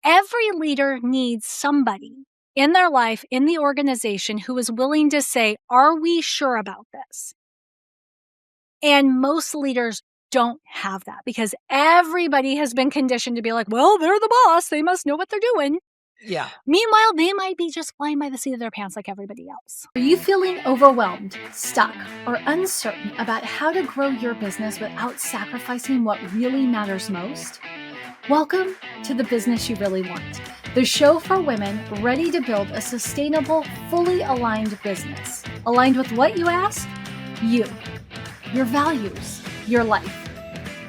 Every leader needs somebody in their life, in the organization, who is willing to say, are we sure about this? And most leaders don't have that because everybody has been conditioned to be like, well, they're the boss. They must know what they're doing. Yeah. Meanwhile, they might be just flying by the seat of their pants like everybody else. Are you feeling overwhelmed, stuck, or uncertain about how to grow your business without sacrificing what really matters most? Welcome to The Business You Really Want, the show for women ready to build a sustainable, fully aligned business. Aligned with what, you ask? You, your values, your life.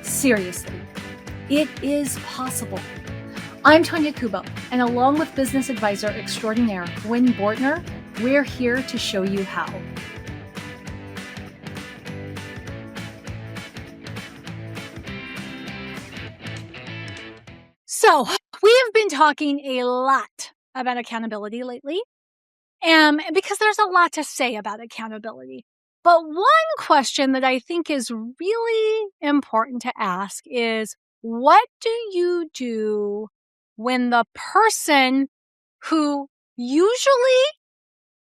Seriously, it is possible. I'm Tanya Kubo, and along with business advisor extraordinaire Wynn Bortner, we're here to show you how. So, we have been talking a lot about accountability lately, because there's a lot to say about accountability. But one question that I think is really important to ask is, what do you do when the person who usually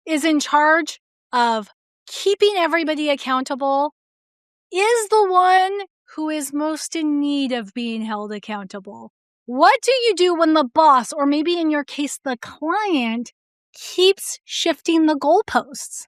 is in charge of keeping everybody accountable is the one who is most in need of being held accountable? What do you do when the boss, or maybe in your case, the client, keeps shifting the goalposts?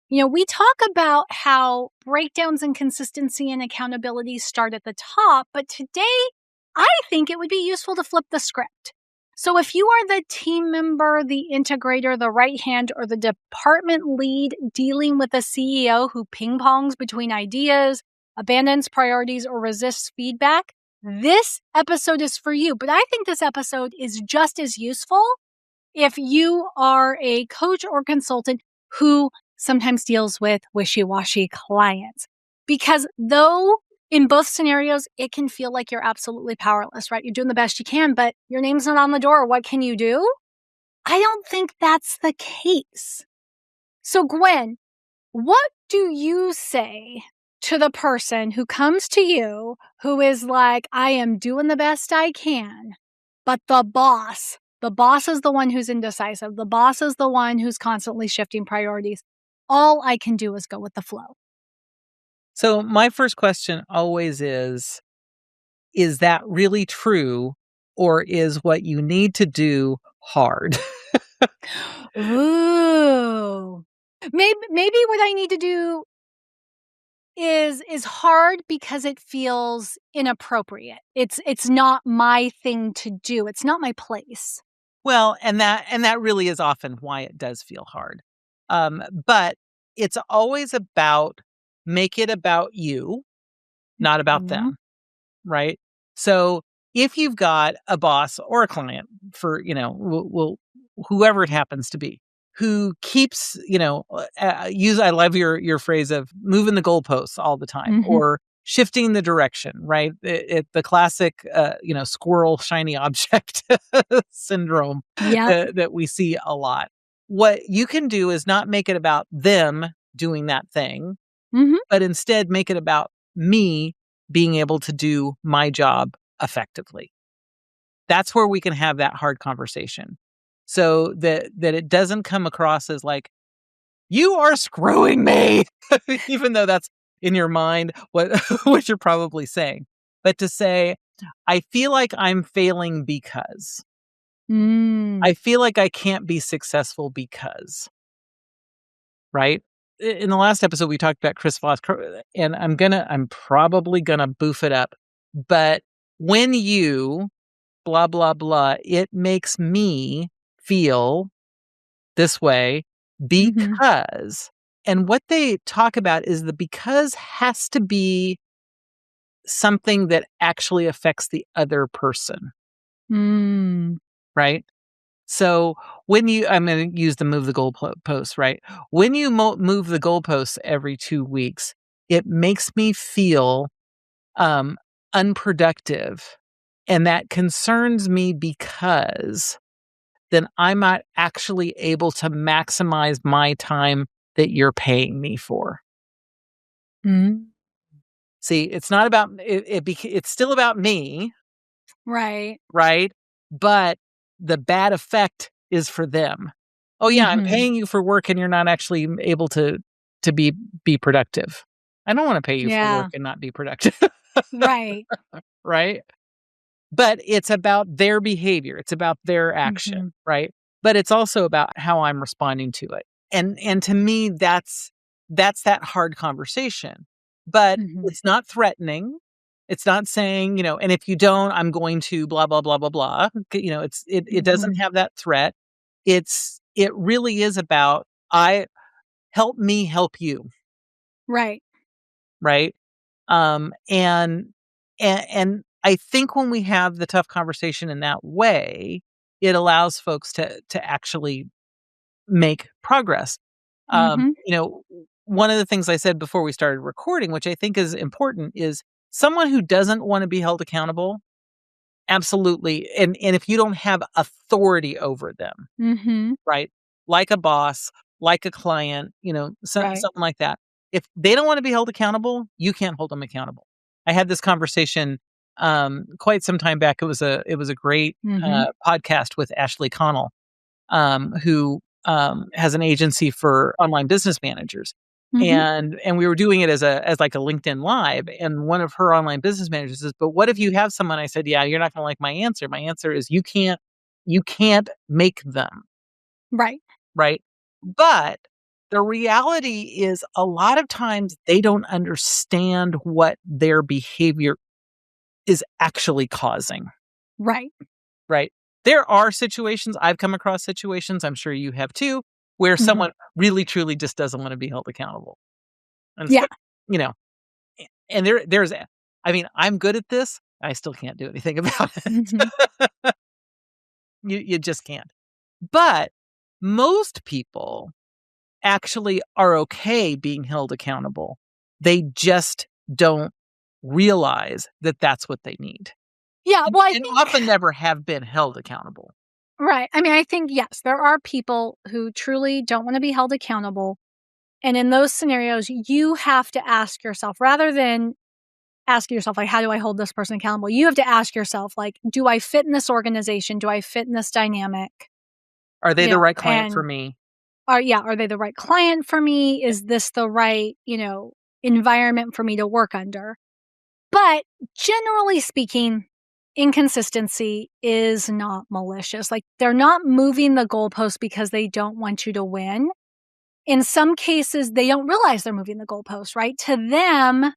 You know, we talk about how breakdowns in consistency and accountability start at the top, but today I think it would be useful to flip the script. So if you are the team member, the integrator, the right hand, or the department lead dealing with a CEO who ping-pongs between ideas, abandons priorities, or resists feedback, this episode is for you. But I think this episode is just as useful if you are a coach or consultant who sometimes deals with wishy-washy clients. Because though in both scenarios, it can feel like you're absolutely powerless, right? You're doing the best you can, but your name's not on the door. What can you do? I don't think that's the case. So Gwen, what do you say to the person who comes to you who is like, I am doing the best I can, but the boss is the one who's indecisive. The boss is the one who's constantly shifting priorities. All I can do is go with the flow. So my first question always is that really true, or is what you need to do hard? Ooh. Maybe what I need to do is hard because it feels inappropriate. It's not my thing to do. It's not my place. Well, and that really is often why it does feel hard. But it's always about, make it about you, not about them, right? So if you've got a boss or a client, for, whoever it happens to be, who keeps, I love your phrase of moving the goalposts all the time, or shifting the direction, right? The classic, squirrel shiny object syndrome that we see a lot. What you can do is not make it about them doing that thing, but instead make it about me being able to do my job effectively. That's where we can have that hard conversation, so that it doesn't come across as like, you are screwing me, even though that's in your mind what you're probably saying. But to say, I feel like I'm failing because. I feel like I can't be successful because. Right? In the last episode, we talked about Chris Voss, and I'm probably gonna boof it up. But when you blah, blah, blah, it makes me feel this way because, and what they talk about is the because has to be something that actually affects the other person. Right? So when I'm going to use the move the goalposts, right? When you move the goalposts every 2 weeks, it makes me feel unproductive. And that concerns me because then I'm not actually able to maximize my time that you're paying me for. See, it's not about it. It's still about me. Right. Right. but the bad effect is for them. Oh yeah, I'm Mhm. paying you for work and you're not actually able to be productive. I don't want to pay you for work Yeah. and not be productive, Right. right? But it's about their behavior, it's about their action, Mhm. right? But it's also about how I'm responding to it. And to me, that's that hard conversation. But Mhm. it's not threatening. It's not saying, and if you don't, I'm going to blah, blah, blah, blah, blah. It doesn't Mhm. have that threat. It really is about I help me help you, Right. right? And and I think when we have the tough conversation in that way, it allows folks to actually make progress. Mhm. One of the things I said before we started recording, which I think is important, is someone who doesn't want to be held accountable, absolutely. And if you don't have authority over them, Mhm. right? Like a boss, like a client, Right. something like that. If they don't want to be held accountable, you can't hold them accountable. I had this conversation quite some time back. It was a great Mhm. podcast with Ashley Connell, who has an agency for online business managers. Mhm. And we were doing it as like a LinkedIn Live, and one of her online business managers says, "But what if you have someone?" I said, "Yeah, you're not going to like my answer. My answer is you can't make them." Right. Right? But the reality is a lot of times they don't understand what their behavior is actually causing, Right. right? There are situations, I've come across situations, I'm sure you have too, where Mhm. someone really truly just doesn't want to be held accountable. And it's Yeah. like, you know, and I mean, I'm good at this. I still can't do anything about Mhm. it. You just can't. But most people actually are okay being held accountable. They just don't realize that that's what they need, Yeah, and well, I and think often never have been held accountable. right. I mean, I think, yes, there are people who truly don't wanna be held accountable, and in those scenarios, you have to ask yourself rather than ask yourself, like, "How do I hold this person accountable?" You have to ask yourself, like, "Do I fit in this organization? Do I fit in this dynamic?" Are they the right client for And me? are they the right client for me? Yeah. Is this the right, environment for me to work under? But generally speaking, inconsistency is not malicious. Like, they're not moving the goalpost because they don't want you to win. In some cases, they don't realize they're moving the goalpost, right? To them,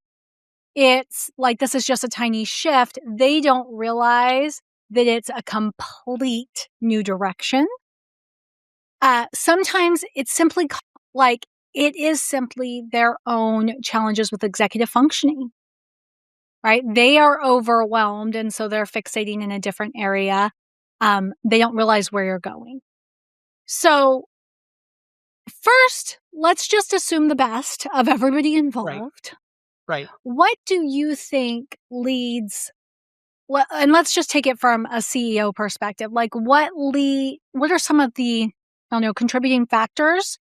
it's like this is just a tiny shift. They don't realize that it's a complete new direction. Sometimes it's simply like it is simply their own challenges with executive functioning, right? They are overwhelmed, and so they're fixating in a different area. They don't realize where you're going. So, first, let's just assume the best of everybody Right, involved. right. What do you think leads well, and let's just take it from a CEO perspective. Like what are some of the, I don't know, contributing factors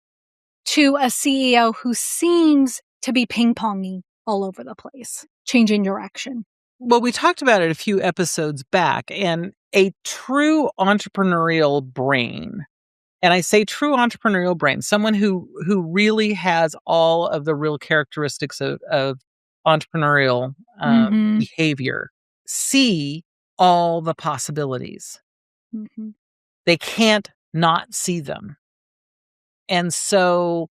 to a CEO who seems to be ping-ponging all over the place, changing direction? Well, we talked about it a few episodes back, and a true entrepreneurial brain, and I say true entrepreneurial brain, someone who really has all of the real characteristics of entrepreneurial Mhm. behavior, see all the possibilities. Mhm. They can't not see them. And so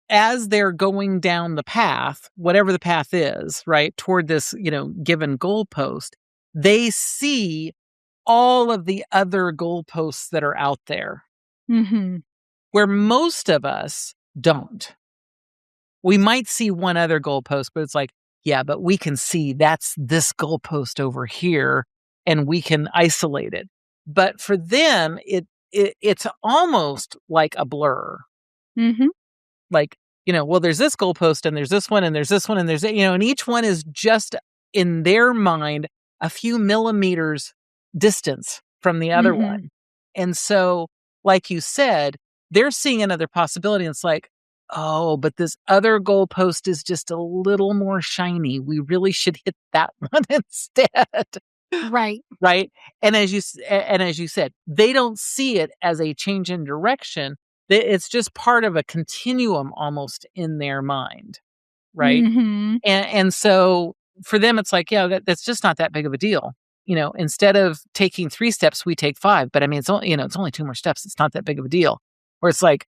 as they're going down the path, whatever the path is, right, toward this, given goalpost, they see all of the other goalposts that are out there Mhm. where most of us don't. We might see one other goalpost, but it's like, yeah, but we can see that's this goalpost over here and we can isolate it. But for them, it's almost like a blur. Mhm. Like, well, there's this goalpost and there's this one and there's this one and there's, and each one is just in their mind a few millimeters distance from the other Mhm. one. And so, like you said, they're seeing another possibility. And it's like, oh, but this other goalpost is just a little more shiny. We really should hit that one instead. Right. Right? And as you said, they don't see it as a change in direction. It's just part of a continuum almost in their mind, right? Mhm. And so for them, it's like, yeah, that's just not that big of a deal. Instead of taking 3 steps, we take 5. But I mean, it's only 2 more steps. It's not that big of a deal. Where it's like,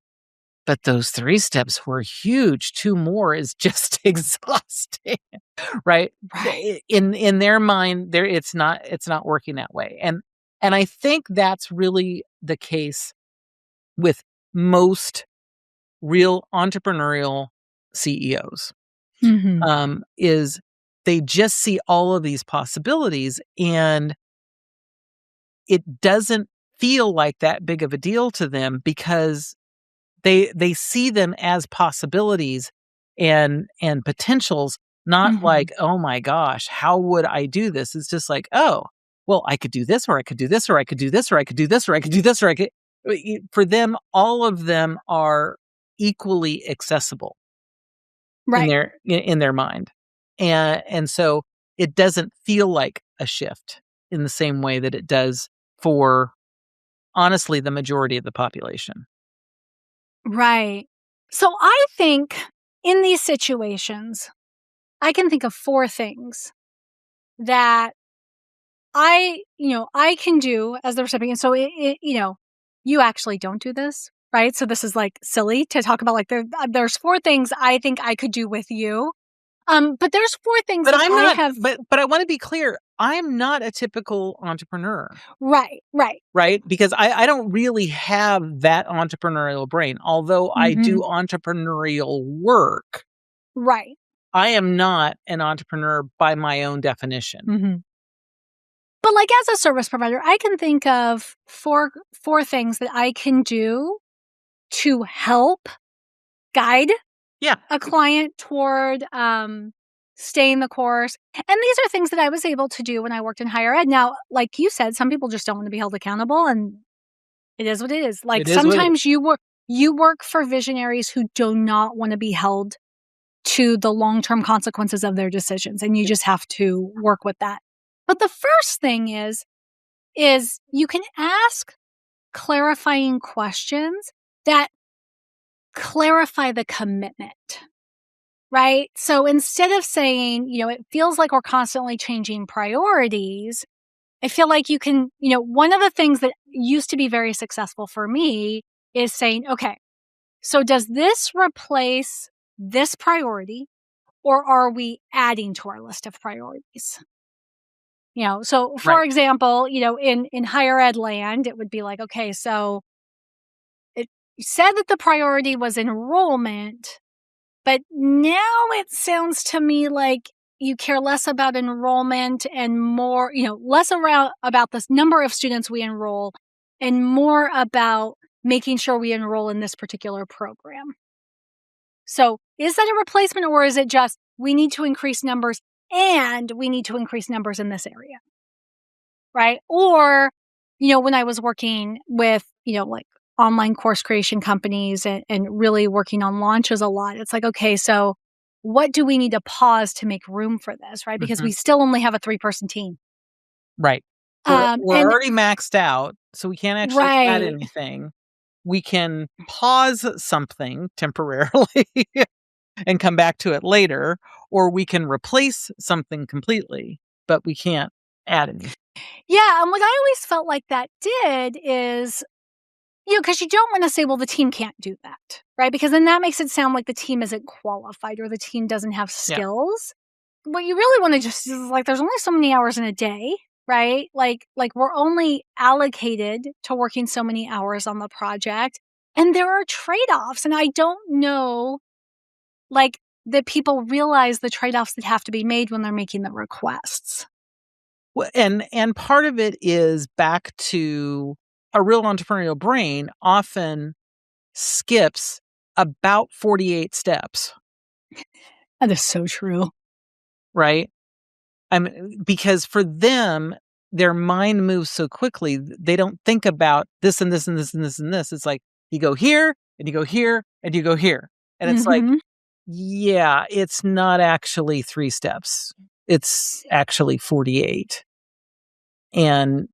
but those 3 steps were huge. 2 more is just exhausting, right? Right. In their mind, it's not working that way. And I think that's really the case with most real entrepreneurial CEOs. Mhm. Is they just see all of these possibilities, and it doesn't feel like that big of a deal to them because they see them as possibilities and potentials, not Mhm. like, "Oh my gosh, how would I do this?" It's just like, "Oh, well, I could do this, or I could do this, or I could do this, or I could do this, or I could do this, or I could." For them, all of them are equally accessible in Right. their mind. And so it doesn't feel like a shift in the same way that it does for, honestly, the majority of the population. Right. So I think in these situations, I can think of 4 things that I can do as the recipient. So you actually don't do this, right? So this is like silly to talk about. Like there's 4 things I think I could do with you. But there's 4 things But that I'm I not have. but I wanna be clear, I'm not a typical entrepreneur, Right, right. right? Because I don't really have that entrepreneurial brain. Although I Hmm. do entrepreneurial work, Right. I am not an entrepreneur by my own definition. Hmm. But like as a service provider, I can think of four things that I can do to help guide Yeah, a client toward staying the course. And these are things that I was able to do when I worked in higher ed. Now, like you said, some people just don't want to be held accountable, and it is what it is. Like it is what it sometimes you work for visionaries who do not want to be held to the long-term consequences of their decisions, and you just have to work with that. But the first thing is you can ask clarifying questions that clarify the commitment. Right? So instead of saying, it feels like we're constantly changing priorities, I feel like you can, one of the things that used to be very successful for me is saying, okay, so does this replace this priority, or are we adding to our list of priorities? So for right. example, in higher ed land, it would be like, okay, so it said that the priority was enrollment, but now it sounds to me like you care less about enrollment and more, less around about the number of students we enroll and more about making sure we enroll in this particular program. So is that a replacement, or is it just we need to increase numbers and we need to increase numbers in this area? Right. Or, when I was working with, like online course creation companies and really working on launches a lot, it's like, okay, so what do we need to pause to make room for this? Right. Because Mhm. we still only have a 3-person team. Right. We're And already maxed out, so we can't actually add right. anything. We can pause something temporarily and come back to it later, or we can replace something completely, but we can't add anything. Yeah. And what I always felt like that did is, because you don't want to say, well, the team can't do that. Right. Because then that makes it sound like the team isn't qualified or the team doesn't have Yeah. skills. What you really want to just is like, there's only so many hours in a day, right? Like we're only allocated to working so many hours on the project, and there are trade-offs, and I don't know, like, that people realize the trade-offs that have to be made when they're making the requests. Well, and part of it is back to a real entrepreneurial brain often skips about 48 steps, That is so true. right? Because for them, their mind moves so quickly, they don't think about this and this and this and this and this. It's like you go here and you go here and you go here. And it's like, Mhm. yeah, it's not actually 3 steps. It's actually 48. And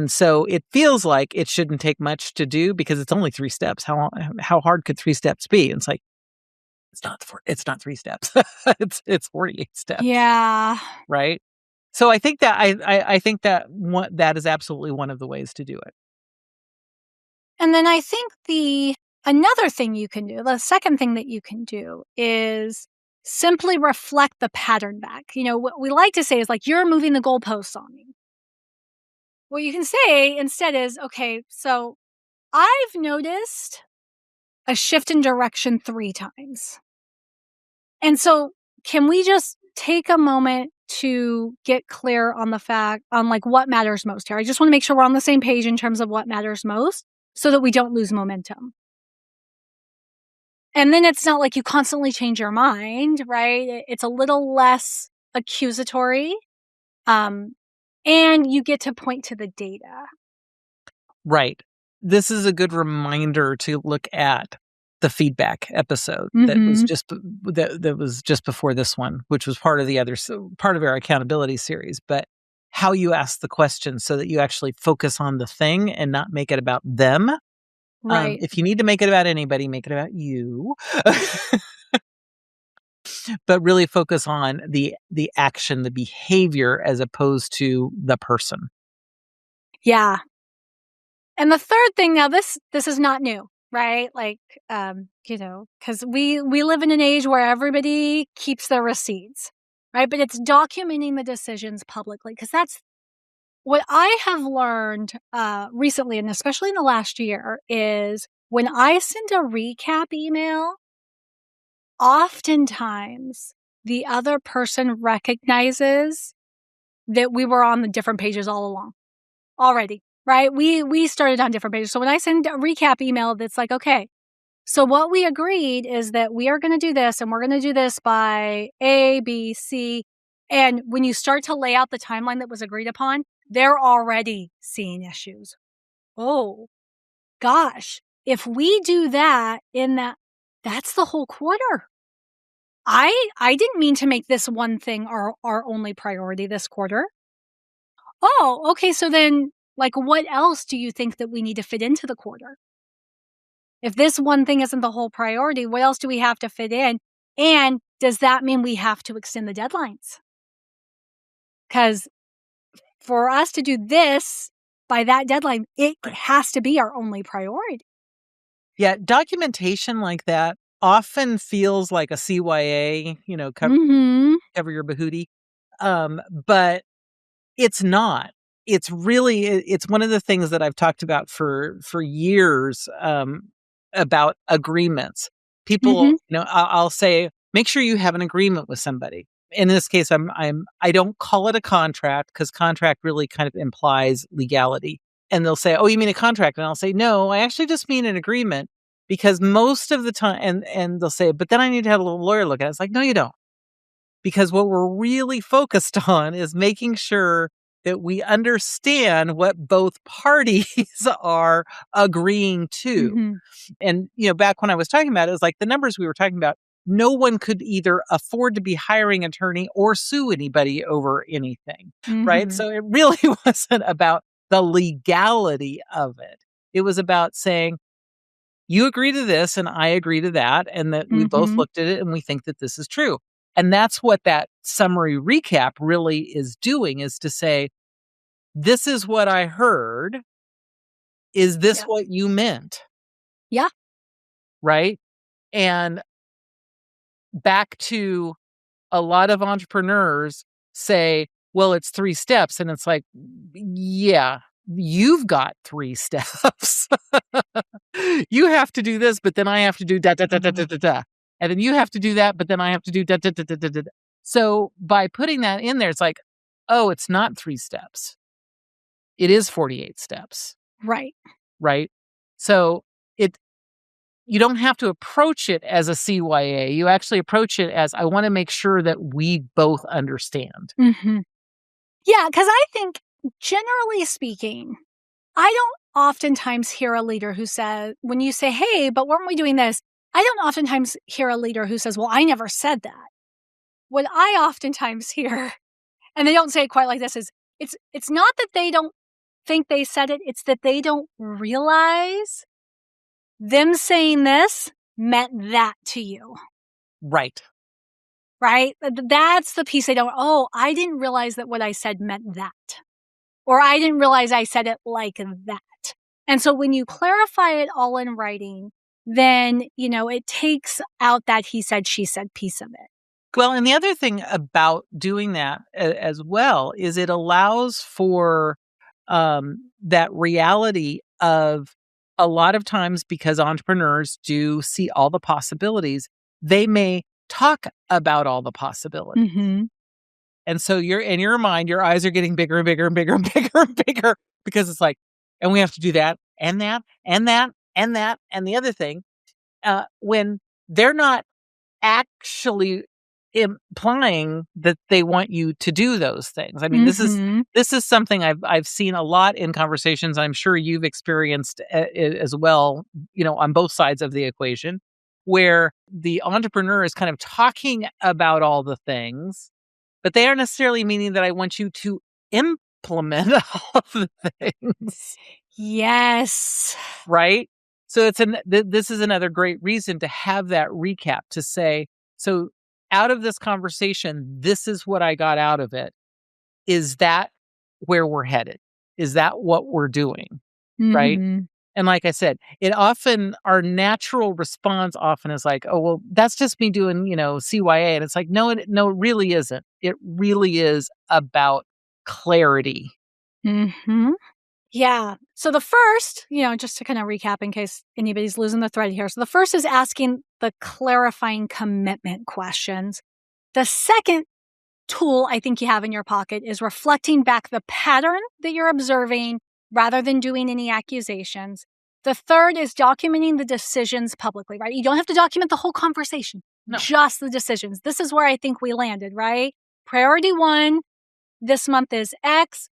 so it feels like it shouldn't take much to do because it's only 3 steps. How hard could 3 steps be? And it's like, it's not 3 steps. It's 48 steps, Yeah. right? So I think that I think that that is absolutely one of the ways to do it. And then I think another thing you can do, the second thing that you can do is simply reflect the pattern back. What we like to say is like, you're moving the goalposts on me. What you can say instead is, okay, so I've noticed a shift in direction 3 times. And so can we just take a moment to get clear on like what matters most here? I just want to make sure we're on the same page in terms of what matters most so that we don't lose momentum. And then it's not like you constantly change your mind, right? It's a little less accusatory. And you get to point to the data. Right. This is a good reminder to look at the feedback episode that was just before this one, which was part of part of our accountability series. But how you ask the question so that you actually focus on the thing and not make it about them. Right. If you need to make it about anybody, make it about you. But really focus on the action, the behavior, as opposed to the person. Yeah. And the third thing, now this is not new, right? Like, because we live in an age where everybody keeps their receipts, right? But it's documenting the decisions publicly, because that's what I have learned recently, and especially in the last year, is when I send a recap email, oftentimes the other person recognizes that we were on the different pages all along already, right? We started on different pages. So when I send a recap email that's like, okay, so what we agreed is that we are going to do this and we're going to do this by A, B, C. And when you start to lay out the timeline that was agreed upon, they're already seeing issues. Oh, gosh. If we do that that's the whole quarter. I didn't mean to make this one thing our only priority this quarter. Oh, okay. So then, like, what else do you think that we need to fit into the quarter? If this one thing isn't the whole priority, what else do we have to fit in? And does that mean we have to extend the deadlines? Because for us to do this by that deadline, it has to be our only priority. Yeah, documentation like that often feels like a CYA, cover your bahootie. But it's not. It's one of the things that I've talked about for years, about agreements. People, I'll say, make sure you have an agreement with somebody. In this case, I don't call it a contract because contract really kind of implies legality. And they'll say, "Oh, you mean a contract?" And I'll say, "No, I actually just mean an agreement." Because most of the time, and they'll say, "But then I need to have a little lawyer look at it." It's like, no, you don't. Because what we're really focused on is making sure that we understand what both parties are agreeing to. And, back when I was talking about it was like the numbers we were talking about, no one could either afford to be hiring an attorney or sue anybody over anything, right? So it really wasn't about the legality of it. It was about saying, you agree to this and I agree to that, and that we both looked at it and we think that this is true. And that's what that summary recap really is doing, is to say, this is what I heard. Is this what you meant? Yeah. Right? And back to a lot of entrepreneurs say, well, it's 3 steps. And it's like, yeah, you've got 3 steps. You have to do this, but then I have to do da, da, da, da, da, da, da. And then you have to do that, but then I have to do da, da, da, da, da, da. So by putting that in there, it's like, oh, it's not 3 steps. It is 48 steps. Right. Right? So you don't have to approach it as a CYA. You actually approach it as, I want to make sure that we both understand. Yeah, because I think, generally speaking, I don't oftentimes hear a leader who says, when you say, hey, but weren't we doing this? I don't oftentimes hear a leader who says, well, I never said that. What I oftentimes hear, and they don't say it quite like this, is, it's not that they don't think they said it, it's that they don't realize them saying this meant that to you. Right. Right? That's the piece they don't, oh, I didn't realize that what I said meant that. Or I didn't realize I said it like that. And so when you clarify it all in writing, then, it takes out that he said, she said piece of it. Well, and the other thing about doing that as well is it allows for that reality of a lot of times, because entrepreneurs do see all the possibilities, they may talk about all the possibilities. Mm-hmm. And so you're in your mind, your eyes are getting bigger and bigger and bigger and bigger and bigger because it's like, and we have to do that and that and that and that and the other thing, when they're not actually implying that they want you to do those things. I mean, this is something I've seen a lot in conversations. I'm sure you've experienced as well, on both sides of the equation, where the entrepreneur is kind of talking about all the things, but they aren't necessarily meaning that I want you to implement all of the things. Yes. Right? So this is another great reason to have that recap, to say, so out of this conversation, this is what I got out of it. Is that where we're headed? Is that what we're doing? Mm-hmm. Right? And like I said, our natural response often is like, oh, well, that's just me doing, CYA. And it's like, no, it really isn't. It really is about clarity. Mm-hmm. Yeah. So the first, just to kind of recap in case anybody's losing the thread here. So the first is asking the clarifying commitment questions. The second tool I think you have in your pocket is reflecting back the pattern that you're observing rather than doing any accusations. The third is documenting the decisions publicly, right? You don't have to document the whole conversation, just the decisions. This is where I think we landed, right? Priority 1 this month is X.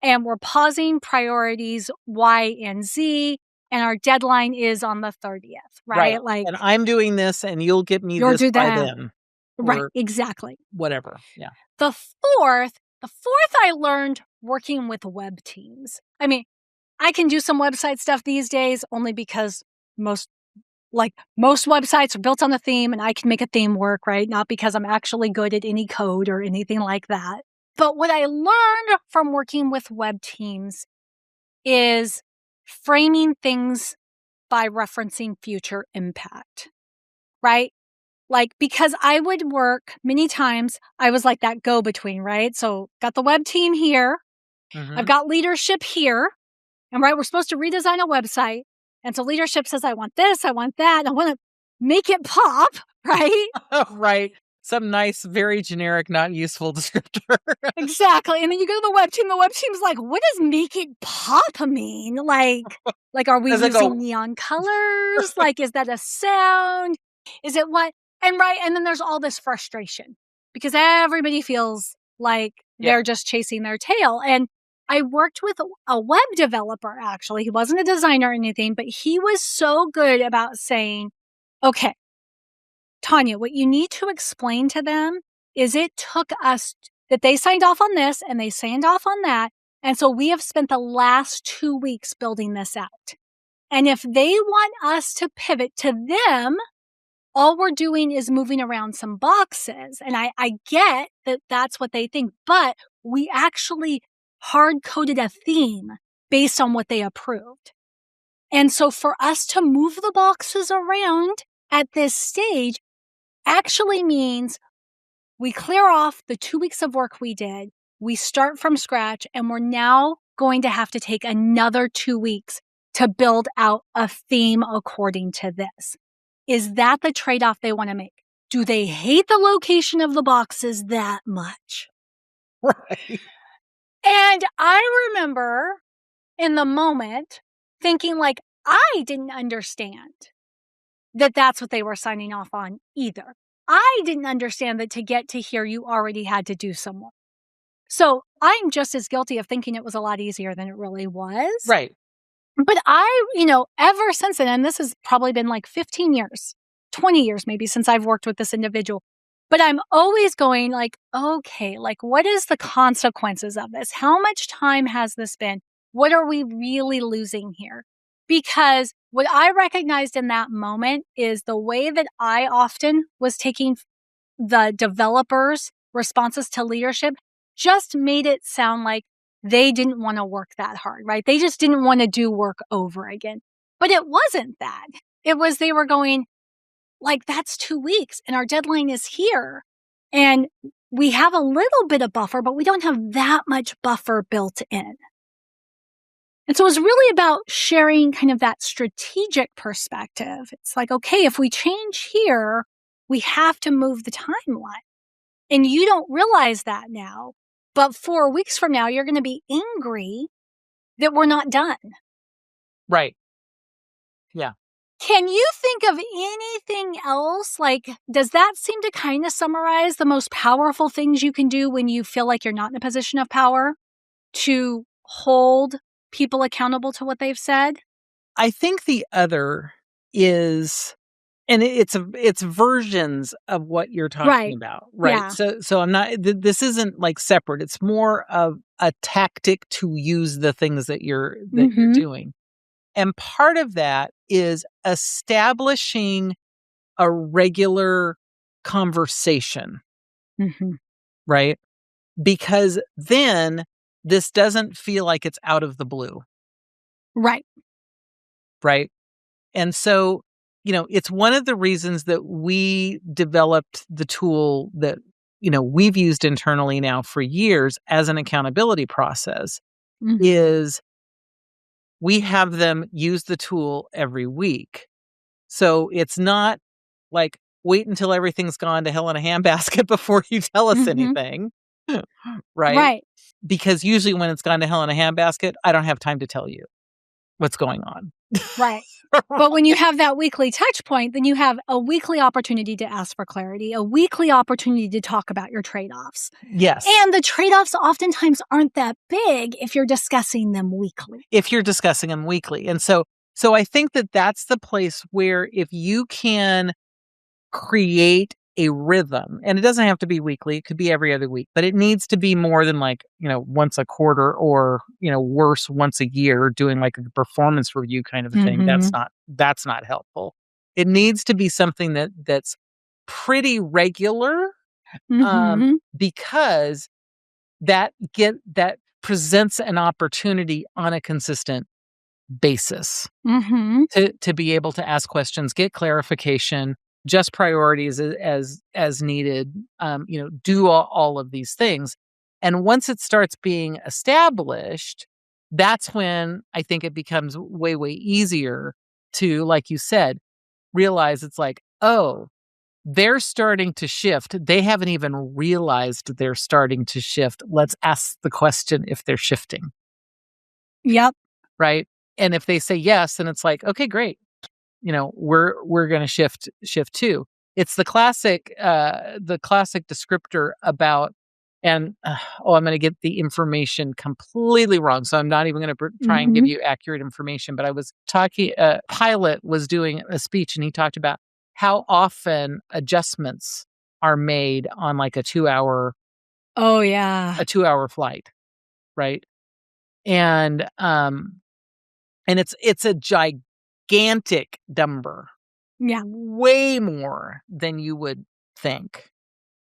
And we're pausing priorities Y and Z, and our deadline is on the 30th, right? Like, and I'm doing this, and you'll get me this by then. Right, exactly. Whatever, yeah. The fourth I learned working with web teams. I mean, I can do some website stuff these days only because most websites are built on a theme, and I can make a theme work, right? Not because I'm actually good at any code or anything like that. But what I learned from working with web teams is framing things by referencing future impact, right? Like, because I would work many times, I was like that go-between, right? So got the web team here, I've got leadership here, and right, we're supposed to redesign a website. And so leadership says, I want this, I want that, I want to make it pop, right? Right. Some nice, very generic, not useful descriptor. Exactly. And then you go to the web team's like, what does make it pop mean? Like are we using neon colors? Like, is that a sound? Is it what? And right. And then there's all this frustration because everybody feels like they're just chasing their tail. And I worked with a web developer, actually. He wasn't a designer or anything, but he was so good about saying, okay, Tanya, what you need to explain to them is it took us that they signed off on this and they signed off on that. And so we have spent the last 2 weeks building this out. And if they want us to pivot to them, all we're doing is moving around some boxes. And I get that that's what they think, but we actually hard-coded a theme based on what they approved. And so for us to move the boxes around at this stage actually means we clear off the 2 weeks of work we did, we start from scratch, and we're now going to have to take another 2 weeks to build out a theme according to this. Is that the trade-off they want to make? Do they hate the location of the boxes that much? Right. And I remember in the moment thinking like, I didn't understand that that's what they were signing off on either. I didn't understand that to get to here, you already had to do some work. So I'm just as guilty of thinking it was a lot easier than it really was. Right. But ever since then, and this has probably been like 15 years, 20 years maybe since I've worked with this individual, But I'm always going like, okay, like what is the consequences of this? How much time has this been? What are we really losing here? Because what I recognized in that moment is the way that I often was taking the developers' responses to leadership just made it sound like they didn't want to work that hard, right? They just didn't want to do work over again. But it wasn't that. It was they were going, like, that's 2 weeks and our deadline is here. And we have a little bit of buffer, but we don't have that much buffer built in. And so it was really about sharing kind of that strategic perspective. It's like, okay, if we change here, we have to move the timeline. And you don't realize that now. But 4 weeks from now, you're going to be angry that we're not done. Right. Yeah. Can you think of anything else? Like, does that seem to kind of summarize the most powerful things you can do when you feel like you're not in a position of power to hold people accountable to what they've said? I think the other is, and it's versions of what you're talking Right. about, right? Yeah. So I'm not. This isn't like separate. It's more of a tactic to use the things that you're doing, and part of that is establishing a regular conversation, right? Because then this doesn't feel like it's out of the blue, Right. right? And so, it's one of the reasons that we developed the tool that, we've used internally now for years as an accountability process is we have them use the tool every week. So it's not like wait until everything's gone to hell in a handbasket before you tell us anything. Right? Right. Because usually when it's gone to hell in a handbasket, I don't have time to tell you what's going on. Right. But when you have that weekly touch point, then you have a weekly opportunity to ask for clarity, a weekly opportunity to talk about your trade-offs. Yes. And the trade-offs oftentimes aren't that big if you're discussing them weekly. And so I think that that's the place where if you can create a rhythm, and it doesn't have to be weekly, it could be every other week, but it needs to be more than like, once a quarter or, worse, once a year doing like a performance review kind of a thing. That's not helpful. It needs to be something that's pretty regular, because that presents an opportunity on a consistent basis to be able to ask questions, get clarification, just priorities as needed, do all of these things. And once it starts being established, that's when I think it becomes way, way easier to, like you said, realize it's like, oh, they're starting to shift. They haven't even realized they're starting to shift. Let's ask the question if they're shifting. Yep. Right. And if they say yes, then it's like, okay, great. We're going to shift too. It's the classic descriptor about, and I'm going to get the information completely wrong. So I'm not even going to try and give you accurate information, but I was talking, Pilot was doing a speech and he talked about how often adjustments are made on like a 2-hour flight. Right. And it's a gigantic number. Yeah. Way more than you would think.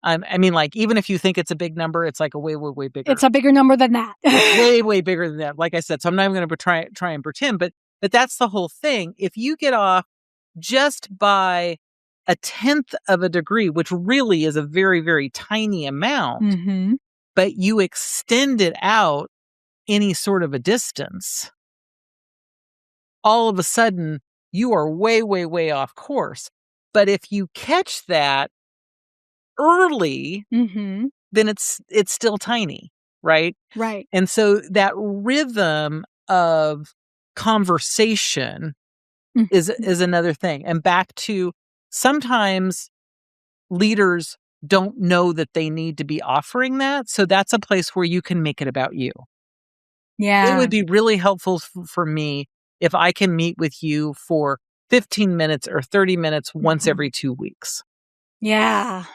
I mean, like, even if you think it's a big number, it's like a way, way, way bigger. It's a bigger number than that. Way, way bigger than that. Like I said, so I'm not even going to try and pretend, but that's the whole thing. If you get off just by 1/10 of a degree, which really is a very, very tiny amount, but you extend it out any sort of a distance, all of a sudden you are way, way, way off course. But if you catch that early, then it's still tiny, right? Right. And so that rhythm of conversation is another thing. And back to, sometimes leaders don't know that they need to be offering that. So that's a place where you can make it about you. Yeah. It would be really helpful for me if I can meet with you for 15 minutes or 30 minutes once every 2 weeks. Yeah.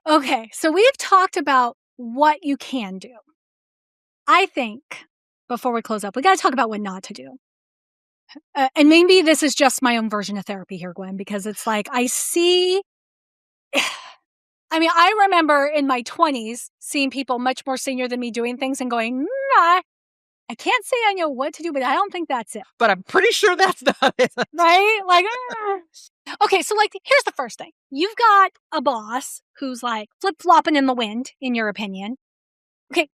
Okay, so we've talked about what you can do. I think before we close up, we got to talk about what not to do. And maybe this is just my own version of therapy here, Gwen, because it's like I see. I mean, I remember in my 20s seeing people much more senior than me doing things and going, I can't say I know what to do, but I don't think that's it. But I'm pretty sure that's not it. Right? Like, okay, so like, here's the first thing. You've got a boss who's like flip-flopping in the wind, in your opinion. Okay,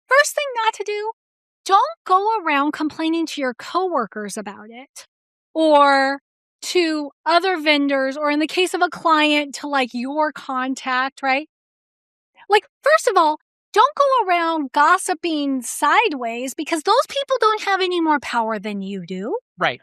first thing not to do, don't go around complaining to your coworkers about it or to other vendors, or in the case of a client, to like your contact, right? Like, first of all, don't go around gossiping sideways because those people don't have any more power than you do. Right.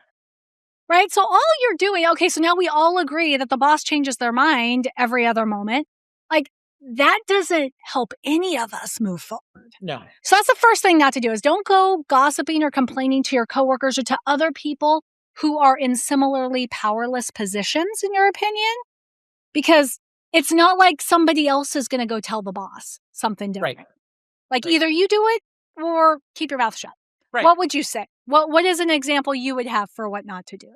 Right? So all you're doing, okay, so now we all agree that the boss changes their mind every other moment. Like, that doesn't help any of us move forward. No. So that's the first thing not to do is don't go gossiping or complaining to your coworkers or to other people who are in similarly powerless positions, in your opinion, because it's not like somebody else is going to go tell the boss something different. Right. Like either you do it or keep your mouth shut. Right. What would you say? What is an example you would have for what not to do?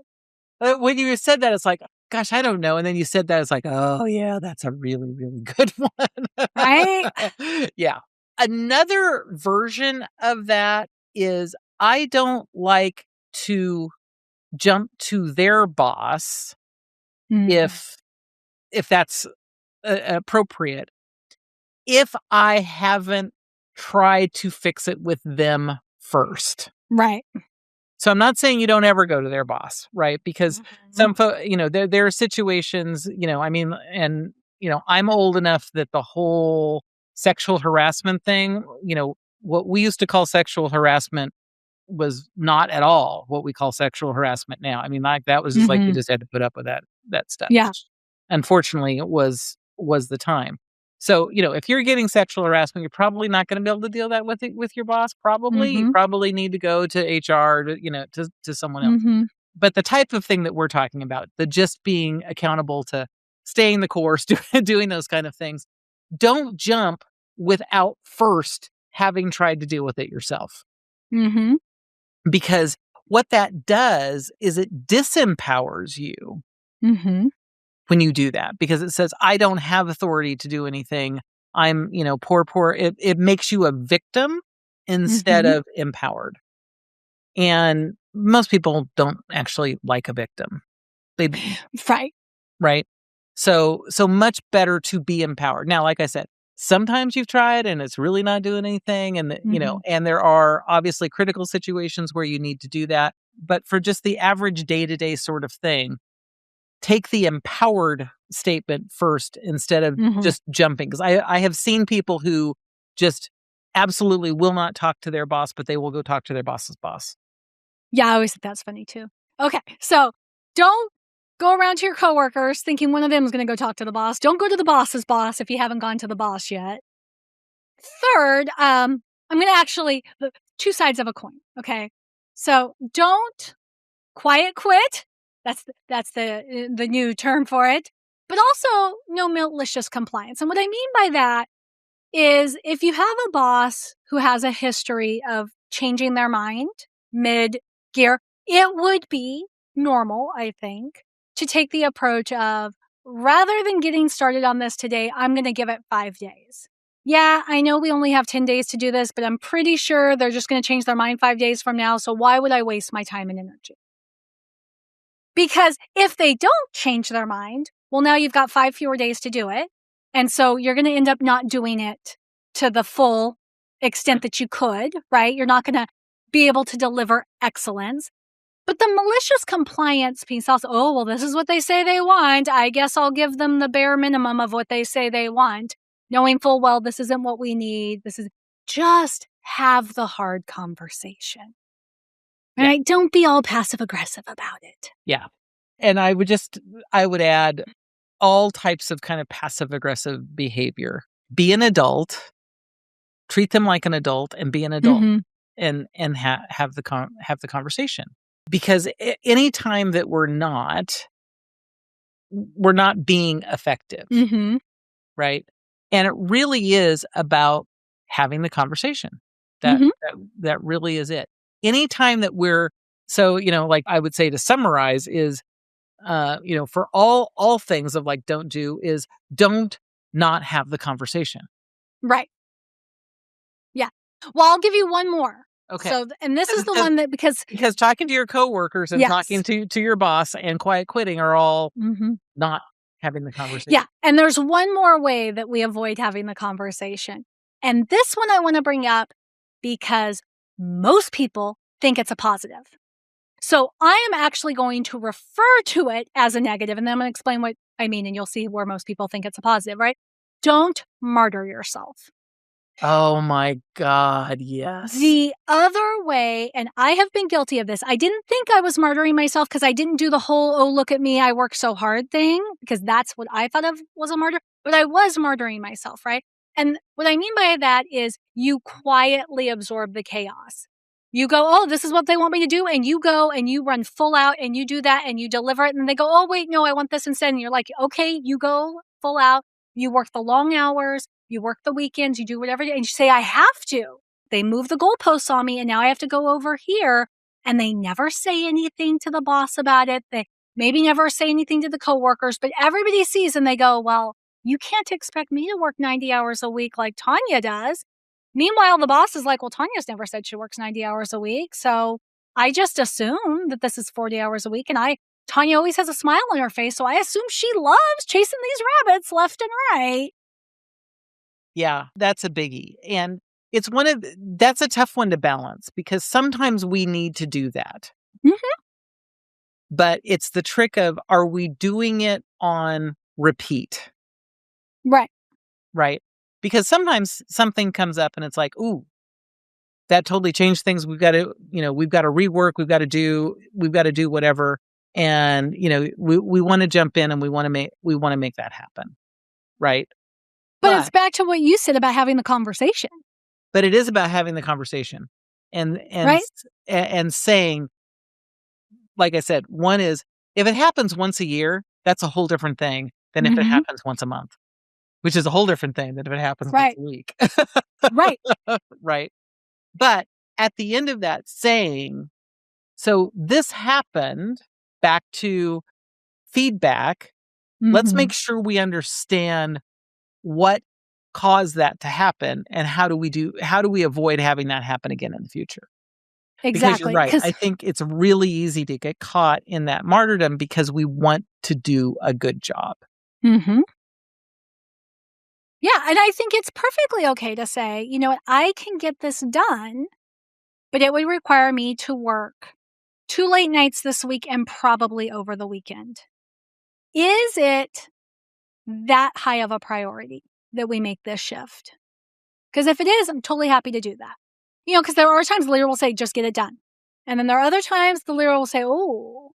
When you said that, it's like, gosh, I don't know. And then you said that, it's like, oh, yeah, that's a really, really good one. Right? Yeah. Another version of that is I don't like to jump to their boss if that's appropriate, if I haven't tried to fix it with them first. Right. So I'm not saying you don't ever go to their boss, right? Because some there are situations, I mean, and, I'm old enough that the whole sexual harassment thing, what we used to call sexual harassment was not at all what we call sexual harassment now. I mean, like that was just like you just had to put up with that stuff. Yeah. Unfortunately, it was the time. So, if you're getting sexual harassment, you're probably not going to be able to deal that with your boss. Probably, you probably need to go to HR to someone else. But the type of thing that we're talking about, the just being accountable to staying the course, doing those kind of things, don't jump without first having tried to deal with it yourself. Because what that does is it disempowers you when you do that, because it says, I don't have authority to do anything. I'm, poor. It makes you a victim instead of empowered. And most people don't actually like a victim. Right. So much better to be empowered. Now, like I said, sometimes you've tried and it's really not doing anything. And, and there are obviously critical situations where you need to do that. But for just the average day-to-day sort of thing, take the empowered statement first instead of just jumping. Because I have seen people who just absolutely will not talk to their boss, but they will go talk to their boss's boss. Yeah, I always think that's funny too. Okay, so don't go around to your coworkers thinking one of them is going to go talk to the boss. Don't go to the boss's boss if you haven't gone to the boss yet. Third, I'm going to actually, two sides of a coin, okay? So don't quiet quit. That's the new term for it. But also no malicious compliance. And what I mean by that is if you have a boss who has a history of changing their mind mid-gear, it would be normal, I think, to take the approach of, rather than getting started on this today, I'm going to give it 5 days. Yeah, I know we only have 10 days to do this, but I'm pretty sure they're just going to change their mind 5 days from now, so why would I waste my time and energy? Because if they don't change their mind, well, now you've got 5 fewer days to do it. And so you're going to end up not doing it to the full extent that you could, right? You're not going to be able to deliver excellence. But the malicious compliance piece also, oh, well, this is what they say they want. I guess I'll give them the bare minimum of what they say they want, knowing full well this isn't what we need. This is just have the hard conversation. Yeah. Right? Don't be all passive aggressive about it. Yeah. And I would add all types of kind of passive aggressive behavior. Be an adult, treat them like an adult, and be an adult, and have the conversation. Because any time that we're not being effective, right? And it really is about having the conversation. That Mhm. that really is it. Anytime that we're so, like I would say to summarize is, for all things of like don't do is don't not have the conversation. Right. Yeah. Well, I'll give you one more. Okay. So, and this is the Because one that because talking to your coworkers and talking yes. to your boss and quiet quitting are all Mhm. not having the conversation. Yeah, and there's one more way that we avoid having the conversation. And this one I wanna bring up because most people think it's a positive. So I am actually going to refer to it as a negative, and then I'm gonna explain what I mean, and you'll see where most people think it's a positive, right? Don't martyr yourself. Oh my God, yes. The other way, and I have been guilty of this, I didn't think I was martyring myself because I didn't do the whole, "Oh, look at me, I work so hard" thing, because that's what I thought of was a martyr, but I was martyring myself, right? And what I mean by that is you quietly absorb the chaos. You go, "Oh, this is what they want me to do," and you go and you run full out and you do that and you deliver it, and they go, "Oh, wait, no, I want this instead." And you're like, "Okay," you go full out, you work the long hours, you work the weekends, you do whatever, and you say, "I have to." They move the goalposts on me and now I have to go over here. And they never say anything to the boss about it. They maybe never say anything to the coworkers, but everybody sees and they go, "Well, you can't expect me to work 90 hours a week like Tanya does." Meanwhile, the boss is like, "Well, Tanya's never said she works 90 hours a week. So I just assume that this is 40 hours a week." And Tanya always has a smile on her face. So I assume she loves chasing these rabbits left and right. Yeah, that's a biggie. And that's a tough one to balance because sometimes we need to do that. Mhm. But it's the trick of, are we doing it on repeat? Right. Right? Because sometimes something comes up and it's like, ooh, that totally changed things. We've got to rework, we've got to do whatever. And, we want to jump in and we want to make that happen. Right. But it's But back to what you said about having the conversation, it is about having the conversation right? and saying, like I said, one is if it happens once a year, that's a whole different thing than if it Mhm. happens once a month, which is a whole different thing than if it happens once Right, a week. right. Right. But at the end of that saying, so this happened, back to feedback. Let's Mhm. make sure we understand what caused that to happen and how do we avoid having that happen again in the future? Because you're Exactly. right. Because I think it's really easy to get caught in that martyrdom because we want to do a good job. Mhm. Yeah, and I think it's perfectly okay to say, "You know what? I can get this done, but it would require me to work 2 late nights this week and probably over the weekend." Is it that high of a priority that we make this shift? Because if it is, I'm totally happy to do that. Because there are times the leader will say, "Just get it done." And then there are other times the leader will say, "Oh,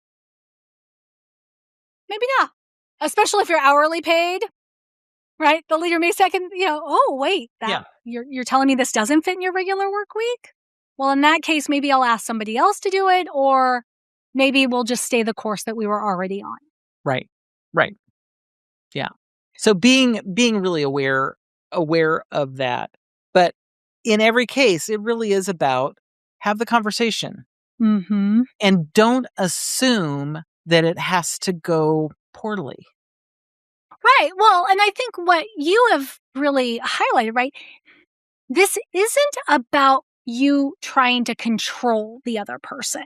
maybe not." Especially if you're hourly paid, right? The leader may second, "Oh, wait, that Yeah. you're telling me this doesn't fit in your regular work week?" Well, in that case, maybe I'll ask somebody else to do it, or maybe we'll just stay the course that we were already on. Right. Right. Yeah. So being really aware of that. But in every case, it really is about have the conversation Mhm. and don't assume that it has to go poorly. Right. Well, and I think what you have really highlighted, right? This isn't about you trying to control the other person,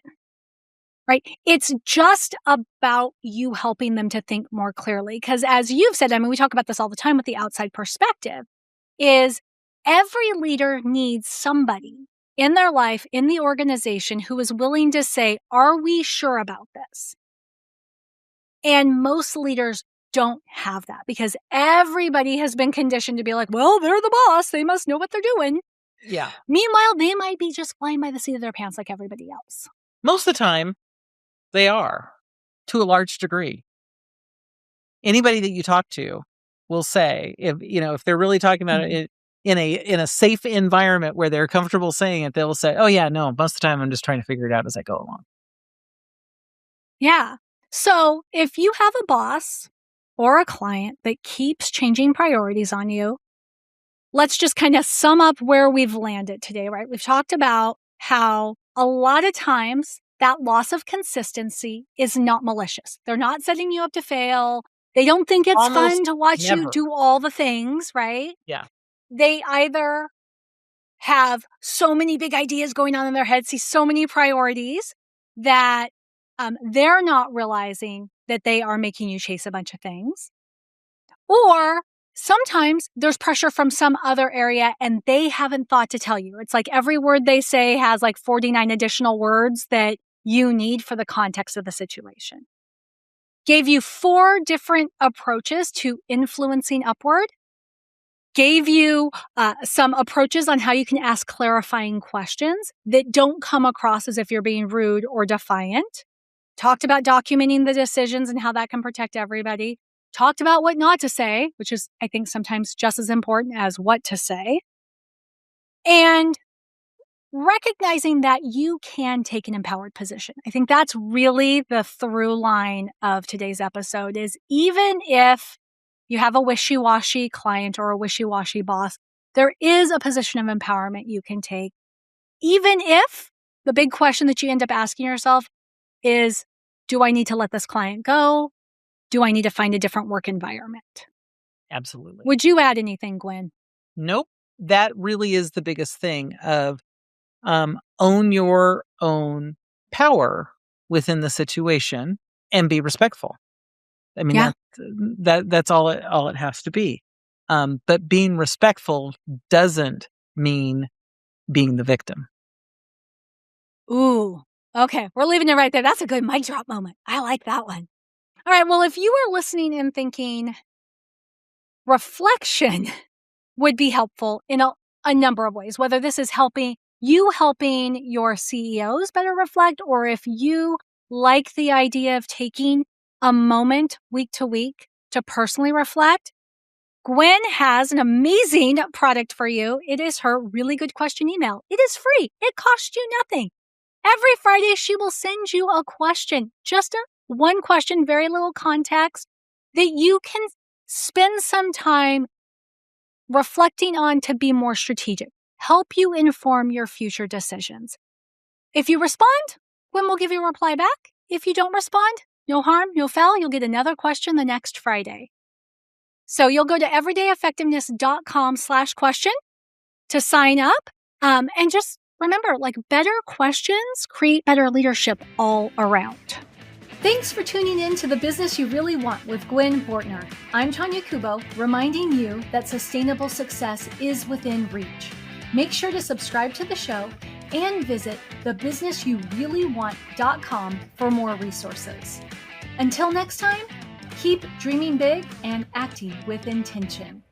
right? It's just about you helping them to think more clearly. Because as you've said, I mean, we talk about this all the time with the outside perspective, is every leader needs somebody in their life, in the organization, who is willing to say, "Are we sure about this?" And most leaders don't have that because everybody has been conditioned to be like, "Well, they're the boss. They must know what they're doing." Yeah. Meanwhile, they might be just flying by the seat of their pants like everybody else. Most of the time they are, to a large degree. Anybody that you talk to will say, if they're really talking about Mhm. it in a safe environment where they're comfortable saying it, they'll say, "Oh yeah, no, most of the time I'm just trying to figure it out as I go along." Yeah. So if you have a boss or a client that keeps changing priorities on you, let's just kind of sum up where we've landed today, right? We've talked about how a lot of times that loss of consistency is not malicious. They're not setting you up to fail. They don't think it's Almost fun to watch you never. do all the things, right? Yeah. They either have so many big ideas going on in their head, see so many priorities that they're not realizing that they are making you chase a bunch of things. Or sometimes there's pressure from some other area and they haven't thought to tell you. It's like every word they say has like 49 additional words that you need for the context of the situation. Gave you 4 different approaches to influencing upward. Gave you some approaches on how you can ask clarifying questions that don't come across as if you're being rude or defiant. Talked about documenting the decisions and how that can protect everybody. Talked about what not to say, which is, I think, sometimes just as important as what to say. And recognizing that you can take an empowered position. I think that's really the through line of today's episode is even if you have a wishy-washy client or a wishy-washy boss, there is a position of empowerment you can take. Even if the big question that you end up asking yourself is, do I need to let this client go? Do I need to find a different work environment? Absolutely. Would you add anything, Gwen? Nope. That really is the biggest thing of own your own power within the situation and be respectful. I mean, Yeah. that's all it has to be. But being respectful doesn't mean being the victim. Ooh, okay. We're leaving it right there. That's a good mic drop moment. I like that one. All right. Well, if you were listening and thinking reflection would be helpful in a number of ways, whether this is helping your CEOs better reflect, or if you like the idea of taking a moment week to week to personally reflect, Gwen has an amazing product for you. It is her really good question email. It is free. It costs you nothing. Every Friday, she will send you a question, just one question, very little context that you can spend some time reflecting on to be more strategic, help you inform your future decisions. If you respond, Gwen will give you a reply back. If you don't respond, no harm, no foul. You'll get another question the next Friday. So you'll go to everydayeffectiveness.com/question to sign up. And just remember, like, better questions create better leadership all around. Thanks for tuning in to The Business You Really Want with Gwen Bortner. I'm Tanya Kubo, reminding you that sustainable success is within reach. Make sure to subscribe to the show and visit thebusinessyoureallyWant.com for more resources. Until next time, keep dreaming big and acting with intention.